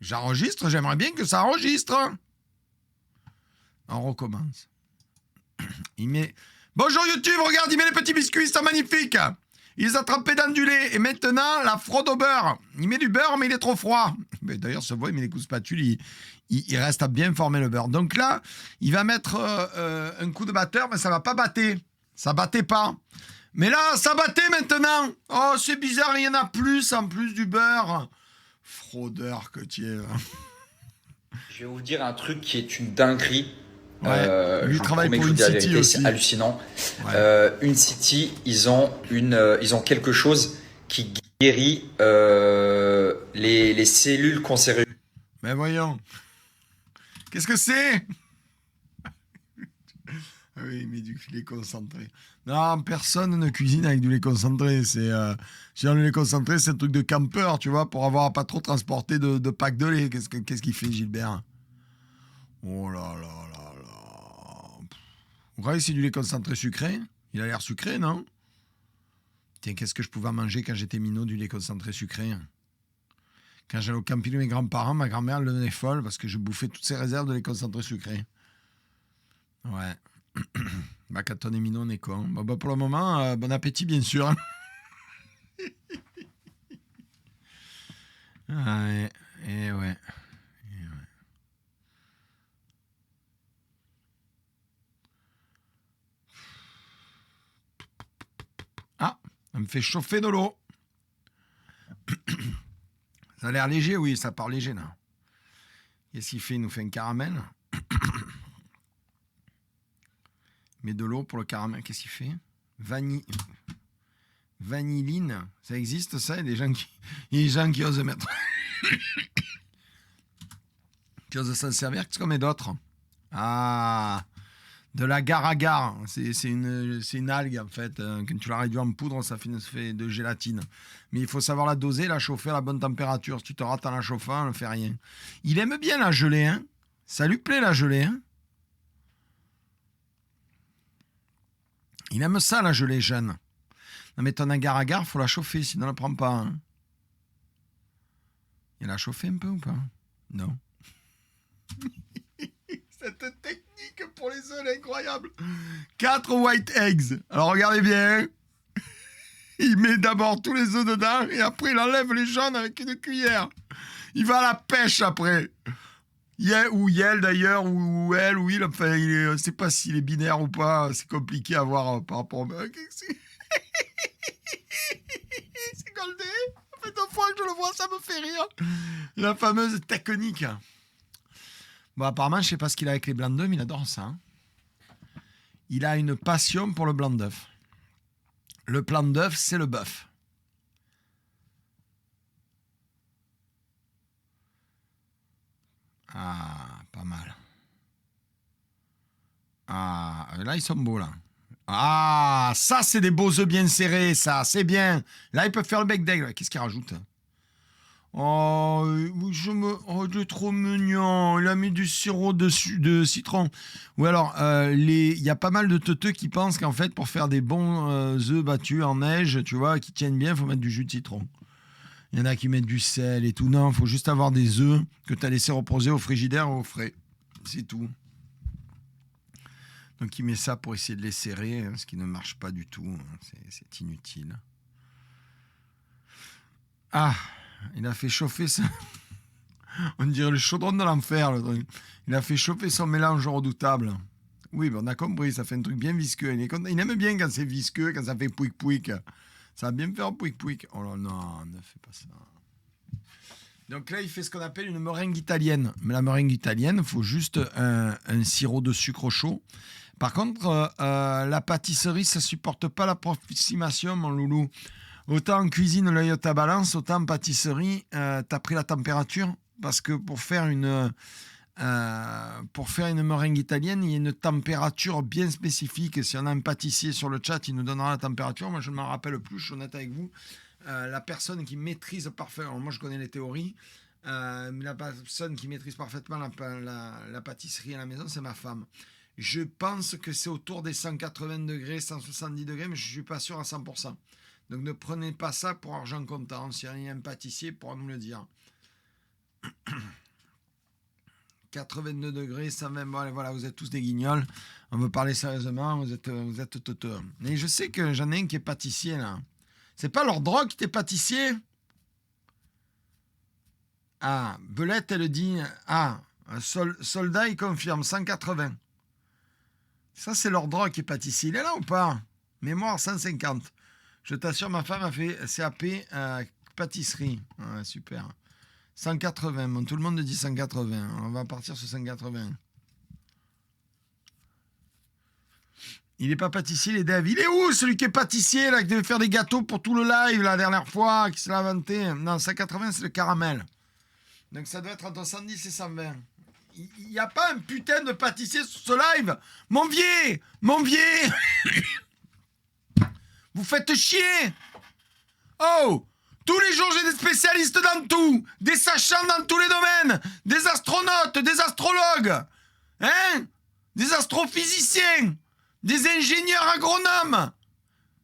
J'enregistre, j'aimerais bien que ça enregistre. On recommence. Il met... Bonjour YouTube, regarde, il met les petits biscuits, c'est magnifique. Il les a trempés dans du lait. Et maintenant, la fraude au beurre. Il met du beurre, mais il est trop froid. D'ailleurs, ce voit, il met les coups de spatule, il reste à bien former le beurre. Donc là, il va mettre un coup de batteur, mais ça va pas battre. Ça battait pas. Mais là, ça battait maintenant. Oh, c'est bizarre, il y en a plus en plus du beurre. Fraudeur que tu es. Je vais vous dire un truc qui est une dinguerie. Ouais, lui Je il vous travaille promets pour que je une vous dis la city vérité, aussi. c'est hallucinant. Ouais. Une city, ils ont quelque chose qui guérit les cellules cancéreuses. Mais voyons. Qu'est-ce que c'est? Oui, mais du lait concentré. Non, personne ne cuisine avec du lait concentré. Le lait concentré, c'est un truc de campeur, tu vois, pour avoir pas trop transporté de packs de lait. Qu'est-ce qu'il fait, Gilbert? Oh là là là là. Vous croyez que c'est du lait concentré sucré? Il a l'air sucré, non? Tiens, qu'est-ce que je pouvais manger quand j'étais minot, du lait concentré sucré? Quand j'allais au camping de mes grands-parents, ma grand-mère elle devenait folle parce que je bouffais toutes ses réserves de lait concentré sucré. Ouais. Bah, quand on est minot, on est con. Bah, pour le moment, bon appétit, bien sûr. Ouais, et ouais. Ah, ça me fait chauffer de l'eau. Ça a l'air léger, oui, ça part léger, là. Qu'est-ce qu'il fait? Il nous fait un caramel. Mais de l'eau pour le caramel. Qu'est-ce qu'il fait? Vanilline. Ça existe, ça? Il y a des gens qui osent mettre... qui osent s'en servir, qu'est-ce qu'on met d'autre? Ah, de l'agar-agar. C'est une algue, en fait. Quand tu la réduis en poudre, ça fait de gélatine. Mais il faut savoir la doser, la chauffer à la bonne température. Si tu te rates en la chauffant, on ne fait rien. Il aime bien la gelée, hein? Ça lui plaît, la gelée, hein? Il aime ça, la gelée jeune. Non, mais ton agar-agar, faut la chauffer, sinon on ne la prend pas. Hein. Il l'a chauffé un peu ou pas? Non. Cette technique pour les œufs, elle est incroyable. 4 white eggs. Alors regardez bien. Il met d'abord tous les œufs dedans et après il enlève les jaunes avec une cuillère. Il va à la pêche après. Ou Yel d'ailleurs, ou elle, ou il. Enfin, je ne sais pas s'il est binaire ou pas. C'est compliqué à voir par rapport à... C'est Goldé. Ça fait 2 fois que je le vois, ça me fait rire. La fameuse technique. Bon, apparemment, je sais pas ce qu'il a avec les blancs d'œufs, mais il adore ça. Hein. Il a une passion pour le blanc d'œuf. Le blanc d'œuf, c'est le bœuf. Ah, pas mal. Ah, là, ils sont beaux, là. Ah, ça, c'est des beaux œufs bien serrés, ça, c'est bien. Là, ils peuvent faire le bec d'aigle. Qu'est-ce qu'il rajoute? Oh, il est trop mignon. Il a mis du sirop de citron. Ou alors, il y a pas mal de teuteux qui pensent qu'en fait, pour faire des bons œufs battus en neige, tu vois, qui tiennent bien, il faut mettre du jus de citron. Il y en a qui mettent du sel et tout. Non, il faut juste avoir des œufs que tu as laissé reposer au frigidaire ou au frais. C'est tout. Donc, il met ça pour essayer de les serrer, ce qui ne marche pas du tout. C'est inutile. Ah, il a fait chauffer ça. On dirait le chaudron de l'enfer, le truc. Il a fait chauffer son mélange redoutable. Oui, ben on a compris, ça fait un truc bien visqueux. Il aime bien quand c'est visqueux, quand ça fait pouic-pouic. Ça va bien me faire pouic-pouic. Oh là, non, ne fais pas ça. Donc là, il fait ce qu'on appelle une meringue italienne. Mais la meringue italienne, il faut juste un sirop de sucre chaud. Par contre, la pâtisserie, ça supporte pas l'approximation, mon loulou. Autant en cuisine, l'œil à ta balance, autant en pâtisserie, t'as pris la température. Parce que pour faire une meringue italienne, il y a une température bien spécifique. Si on a un pâtissier sur le chat, il nous donnera la température. Moi, je ne m'en rappelle plus, je suis honnête avec vous. La personne qui maîtrise parfaitement, moi je connais les théories, mais la personne qui maîtrise parfaitement la pâtisserie à la maison, c'est ma femme. Je pense que c'est autour des 180 degrés, 170 degrés, mais je ne suis pas sûr à 100%. Donc ne prenez pas ça pour argent comptant. Si il y a un pâtissier, il pourra nous le dire. 82 degrés, 120, bon, allez, voilà, vous êtes tous des guignols. On veut parler sérieusement, vous êtes teuteux. Mais je sais que j'en ai un qui est pâtissier, là. C'est pas leur drogue qui était pâtissier? Ah, Belette, elle dit... Ah, soldat, il confirme, 180. Ça, c'est leur drogue qui est pâtissier. Il est là ou pas? Mémoire, 150. Je t'assure, ma femme a fait CAP pâtisserie. Ouais, super. 180. Bon, tout le monde dit 180. On va partir sur 180. Il n'est pas pâtissier, les Dave. Il est où, celui qui est pâtissier, là, qui devait faire des gâteaux pour tout le live, la dernière fois, qui se l'a inventé? Non, 180, c'est le caramel. Donc, ça doit être entre 110 et 120. Il n'y a pas un putain de pâtissier sur ce live. Mon vieux Vous faites chier. Oh, tous les jours, j'ai des spécialistes dans tout. Des sachants dans tous les domaines. Des astronautes, des astrologues. Hein? Des astrophysiciens. Des ingénieurs agronomes.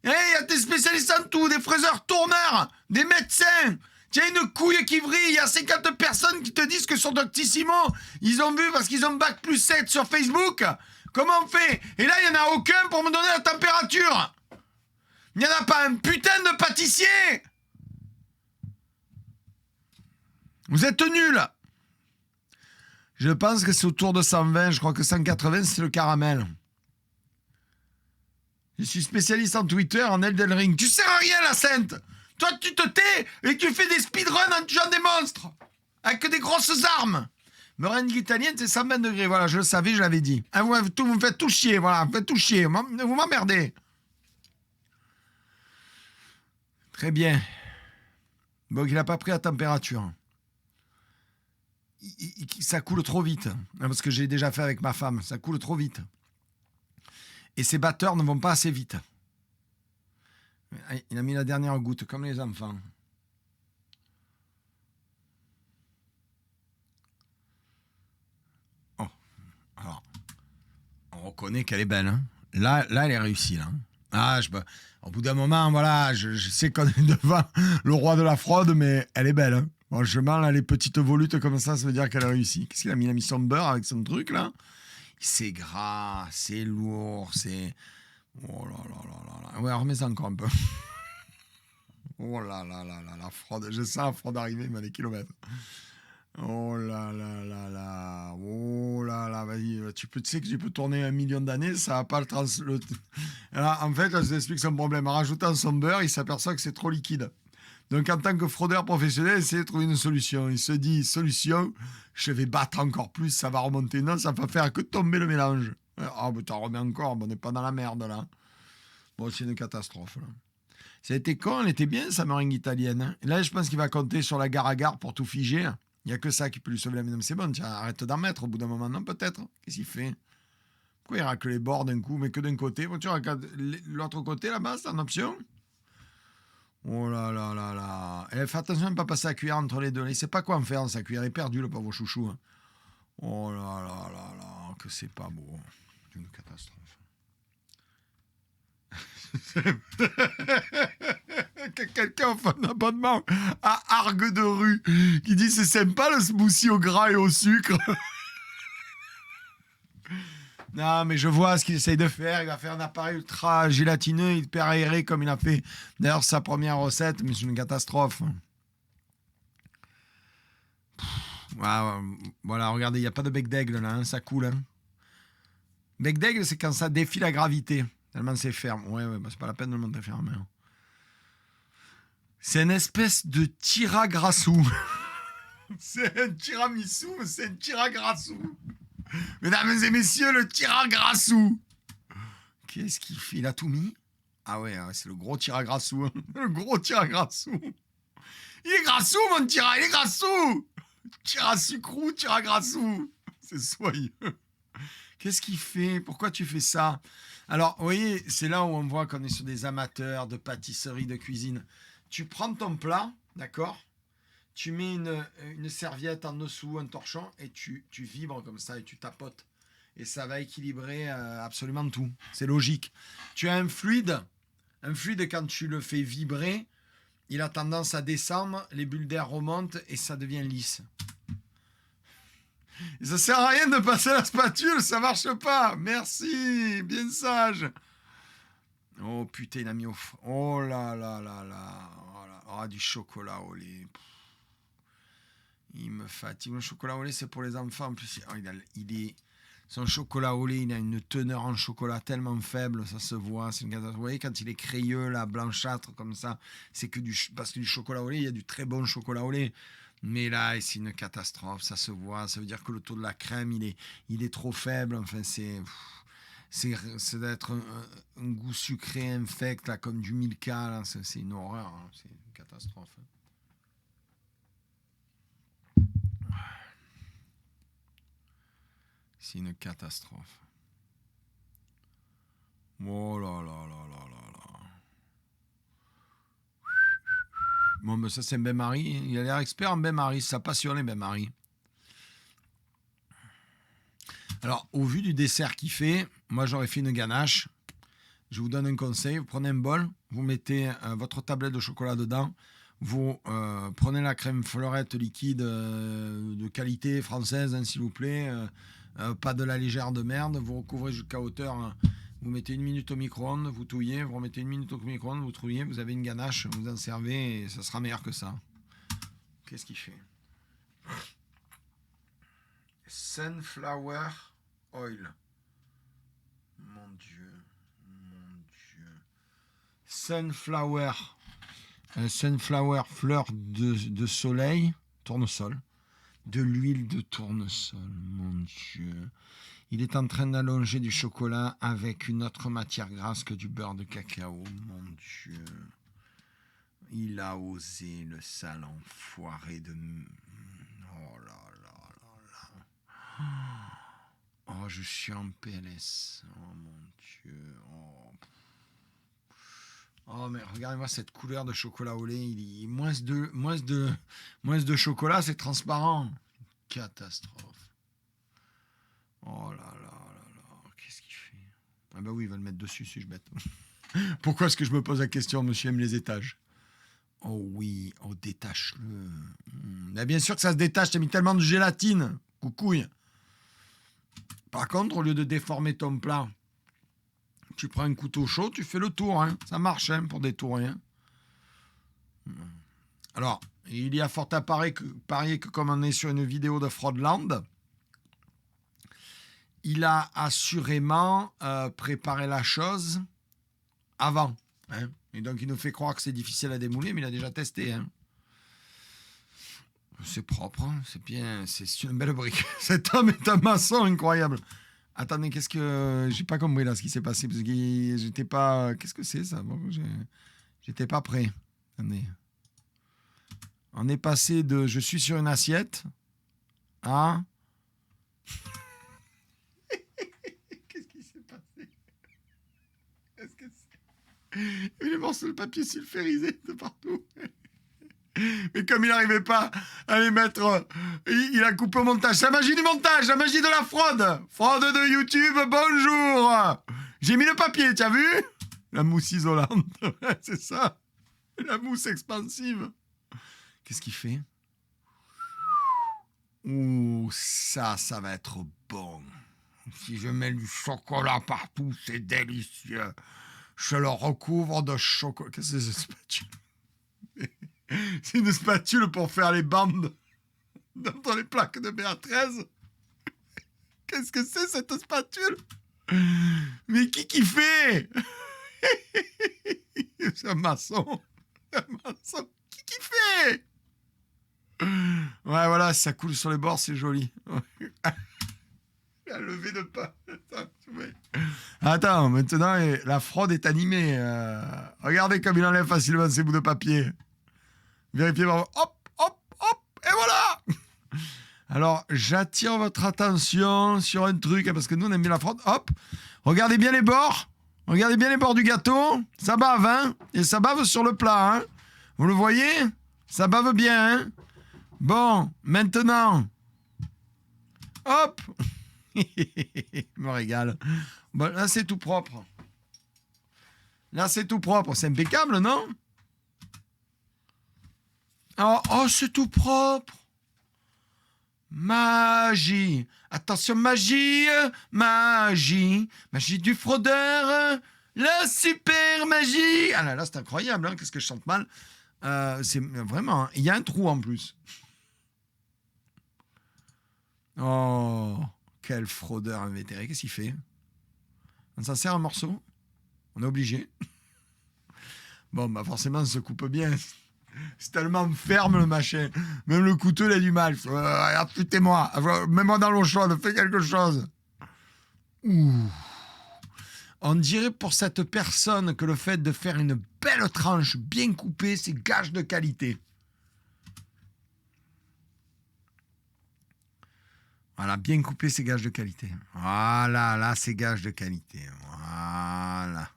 Il y a des spécialistes en tout. Des fraiseurs-tourneurs. Des médecins. Tiens, une couille qui vrille. Il y a 50 personnes qui te disent que sur Doctissimo, ils ont vu parce qu'ils ont bac plus 7 sur Facebook. Comment on fait? Et là, il n'y en a aucun pour me donner la température. Il n'y en a pas un putain de pâtissier. Vous êtes nuls. Je pense que c'est autour de 120. Je crois que 180, c'est le caramel. Je suis spécialiste en Twitter, en Elden Ring. Tu sers à rien, la sainte. Toi, tu te tais et tu fais des speedruns en tuant des monstres. Avec des grosses armes. Meringue italienne, c'est 120 degrés. Voilà, je le savais, je l'avais dit. Vous me faites tout chier, voilà. Vous me faites tout chier. Vous m'emmerdez. Très bien. Bon, il n'a pas pris la température. Ça coule trop vite. Parce que j'ai déjà fait avec ma femme. Ça coule trop vite. Et ces batteurs ne vont pas assez vite. Il a mis la dernière goutte, comme les enfants. Oh, alors, on reconnaît qu'elle est belle. Hein. Là, elle est réussie. Là. Ah, au bout d'un moment, voilà, je sais qu'on est devant le roi de la fraude, mais elle est belle. Hein. Franchement, là, les petites volutes comme ça veut dire qu'elle a réussi. Qu'est-ce qu'il a mis? Il a mis son beurre avec son truc, là. C'est gras, c'est lourd, c'est... Oh là là là là. Ouais, remets ça encore un peu. Oh là là là là, la fraude. Je sens la fraude arriver, mais à des kilomètres. Oh là là là là. Oh là là, vas-y. Tu sais que tu peux tourner 1 million d'années, ça va pas le trans... Alors, en fait, là, je vous explique son problème. En rajoutant son beurre, il s'aperçoit que c'est trop liquide. Donc, en tant que fraudeur professionnel, il essaie de trouver une solution. Il se dit, solution, je vais battre encore plus, ça va remonter. Non, ça va faire que tomber le mélange. Ah, mais t'en remets encore, on n'est pas dans la merde, là. Bon, c'est une catastrophe, là. Ça a été con, elle était bien, sa meringue italienne. Hein. Là, je pense qu'il va compter sur la gare à gare pour tout figer. Il n'y a que ça qui peut lui sauver la vie. C'est bon, tiens, arrête d'en mettre au bout d'un moment. Non, peut-être. Qu'est-ce qu'il fait? Pourquoi il racle les bords d'un coup, mais que d'un côté? Bon, tu regardes l'autre côté, là-bas, c'est en option. Oh là là là là. Et fais attention à ne pas passer la cuillère entre les deux. Il ne sait pas quoi en faire. Sa cuillère est perdue, le pauvre chouchou. Hein. Oh là là là là. Que c'est pas beau. C'est une catastrophe. Quelqu'un fait un abonnement à Argue de rue qui dit c'est sympa le smoothie au gras et au sucre. Non, mais je vois ce qu'il essaye de faire. Il va faire un appareil ultra gélatineux, hyper aéré, comme il a fait d'ailleurs sa première recette, mais c'est une catastrophe. Voilà, regardez, il n'y a pas de bec d'aigle là, hein, ça coule. Hein. Bec d'aigle, c'est quand ça défie la gravité, tellement c'est ferme. Ouais, bah, c'est pas la peine de le monter ferme. Hein. C'est une espèce de tiragrassou. C'est un tiramisu, mais c'est un tiragrassou. Mesdames et messieurs, le tiragrassou. Qu'est-ce qu'il fait? Il a tout mis? Ah ouais, c'est le gros tiragrassou. Hein. Le gros tiragrassou. Il est grassou, mon tira, il est grassou. Tirasucrou, tiragrassou. C'est soyeux. Qu'est-ce qu'il fait? Pourquoi tu fais ça? Alors, vous voyez, c'est là où on voit qu'on est sur des amateurs de pâtisserie, de cuisine. Tu prends ton plat, d'accord? Tu mets une serviette en dessous, un torchon, et tu vibres comme ça, et tu tapotes. Et ça va équilibrer absolument tout. C'est logique. Tu as un fluide, quand tu le fais vibrer, il a tendance à descendre, les bulles d'air remontent, et ça devient lisse. Et ça sert à rien de passer la spatule, ça marche pas. Merci, bien sage. Oh putain, il a mis au... Oh là là là là. Voilà. Ah, du chocolat au lait. Il me fatigue. Le chocolat au lait, c'est pour les enfants. En plus, son chocolat au lait, il a une teneur en chocolat tellement faible, ça se voit. C'est une catastrophe. Vous voyez, quand il est crayeux, là, blanchâtre, comme ça, c'est que parce que du chocolat au lait, il y a du très bon chocolat au lait. Mais là, c'est une catastrophe, ça se voit. Ça veut dire que le taux de la crème, il est trop faible. Enfin, c'est d'être un goût sucré infect, là, comme du Milka. Là. C'est une horreur, hein. C'est une catastrophe. C'est une catastrophe. Oh là là là là là là. Bon, ben ça, c'est un bain-marie. Il a l'air expert en bain-marie. Ça passionne les bain-marie. Alors, au vu du dessert qu'il fait, moi, j'aurais fait une ganache. Je vous donne un conseil. Vous prenez un bol, vous mettez votre tablette de chocolat dedans. Vous prenez la crème fleurette liquide de qualité française, hein, s'il vous plaît. Pas de la légère de merde. Vous recouvrez jusqu'à hauteur. Hein. Vous mettez 1 minute au micro-ondes, vous touillez. Vous remettez 1 minute au micro-ondes, vous touillez. Vous avez une ganache, vous en servez et ça sera meilleur que ça. Qu'est-ce qu'il fait? Sunflower oil. Mon Dieu. Mon Dieu. Sunflower. Sunflower, fleur de soleil. Tournesol. De l'huile de tournesol. Mon Dieu. Il est en train d'allonger du chocolat avec une autre matière grasse que du beurre de cacao. Mon Dieu. Il a osé, le sale enfoiré de... Oh là là là là. Oh, je suis en PLS. Oh mon Dieu. Oh, mais regardez-moi cette couleur de chocolat au lait. Il est moins de chocolat, c'est transparent. Catastrophe. Oh là là là là. Qu'est-ce qu'il fait? Ah bah oui, il va le mettre dessus, suis-je bête. Pourquoi est-ce que je me pose la question, monsieur aime les étages? Oh oui, oh détache-le. Mais bien sûr que ça se détache, t'as mis tellement de gélatine. Coucouille. Par contre, au lieu de déformer ton plat, tu prends un couteau chaud, tu fais le tour. Hein. Ça marche hein, pour détourer. Hein. Alors, il y a fort à parier que comme on est sur une vidéo de Fraudland, il a assurément préparé la chose avant. Hein. Et donc, il nous fait croire que c'est difficile à démouler, mais il a déjà testé. Hein. C'est propre, hein. C'est bien, c'est une belle brique. Cet homme est un maçon incroyable. Attendez, qu'est-ce que... J'ai pas compris là ce qui s'est passé, parce que j'étais pas... Qu'est-ce que c'est ça? Bon, j'étais pas prêt. Attendez. On est passé de je suis sur une assiette à... Qu'est-ce qui s'est passé? Qu'est-ce que c'est? Il est morceaux de papier sulfurisé de partout. Mais comme il n'arrivait pas à les mettre, il a coupé au montage. C'est la magie du montage, la magie de la fraude. Fraude de YouTube, bonjour. J'ai mis le papier, tu as vu? La mousse isolante, c'est ça. La mousse expansive. Qu'est-ce qu'il fait? Ouh, ça va être bon. Si je mets du chocolat partout, c'est délicieux. Je le recouvre de chocolat. Qu'est-ce que c'est cette spatule? C'est une spatule pour faire les bandes dans les plaques de BA13. Qu'est-ce que c'est cette spatule? Mais qui fait? C'est un maçon. Un maçon. Qui fait? Ouais, voilà, ça coule sur les bords, c'est joli. La levée de pas. Attends, maintenant, la fraude est animée. Regardez comme il enlève facilement ses bouts de papier. Vérifiez, hop, hop, hop, et voilà. Alors, j'attire votre attention sur un truc, parce que nous, on aime bien la fraude. Hop, regardez bien les bords. Regardez bien les bords du gâteau. Ça bave, hein. Et ça bave sur le plat, hein. Vous le voyez? Ça bave bien, hein. Bon, maintenant. Hop. Je me régale. Bon, là, c'est tout propre. Là, c'est tout propre. C'est impeccable, non? Oh, c'est tout propre. magie. Attention, magie, magie. Magie du fraudeur, la super magie. Ah là là, c'est incroyable, hein, qu'est-ce que je chante mal. C'est vraiment... hein, il y a un trou en plus. Oh, quel fraudeur invétéré. Qu'est-ce qu'il fait? On s'en sert un morceau? On est obligé. Bon, bah forcément, ça se coupe bien. C'est tellement ferme le machin. Même le couteau, il a du mal. Foutez-moi. Mets-moi dans l'eau chaude. Fais quelque chose. Ouh. On dirait pour cette personne que le fait de faire une belle tranche bien coupée, c'est gage de qualité. Voilà, bien coupé, c'est gage de qualité. Voilà, là, c'est gage de qualité. Voilà.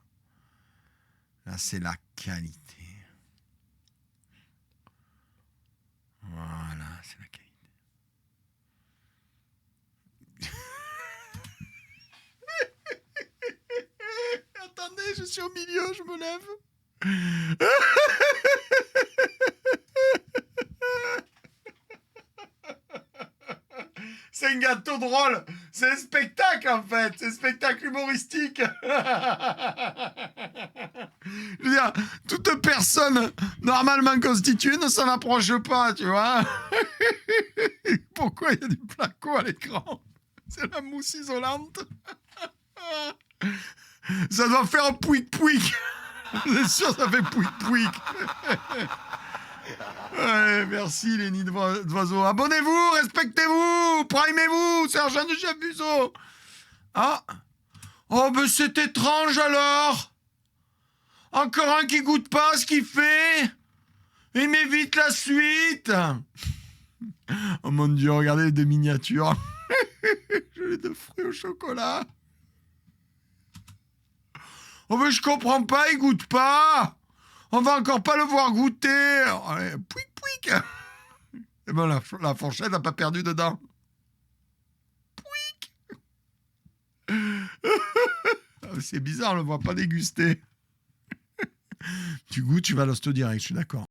Là, c'est la qualité. Voilà, c'est la qualité. Attendez, je suis au milieu, je me lève. C'est un gâteau drôle. C'est un spectacle, en fait. C'est un spectacle humoristique. Je veux dire, toute personne normalement constituée ne s'en approche pas, tu vois. Pourquoi il y a du placo à l'écran? C'est la mousse isolante. Ça doit faire un pouic-pouic. C'est sûr, ça fait pouic-pouic. Ouais, merci les nids d'oiseaux. Abonnez-vous, respectez-vous, primez-vous, c'est Argent de Chef Buzeau. Ah. Oh, ben c'est étrange alors. Encore un qui goûte pas ce qu'il fait. Il m'évite la suite. Oh mon Dieu, regardez les deux miniatures. J'ai les deux fruits au chocolat. Oh, mais je comprends pas, il goûte pas. On va encore pas le voir goûter. Allez, pouic, pouic. Et ben, la fourchette n'a pas perdu dedans. Pouic. C'est bizarre, on le voit pas déguster. Tu goûtes, tu vas à l'hosto direct, je suis d'accord.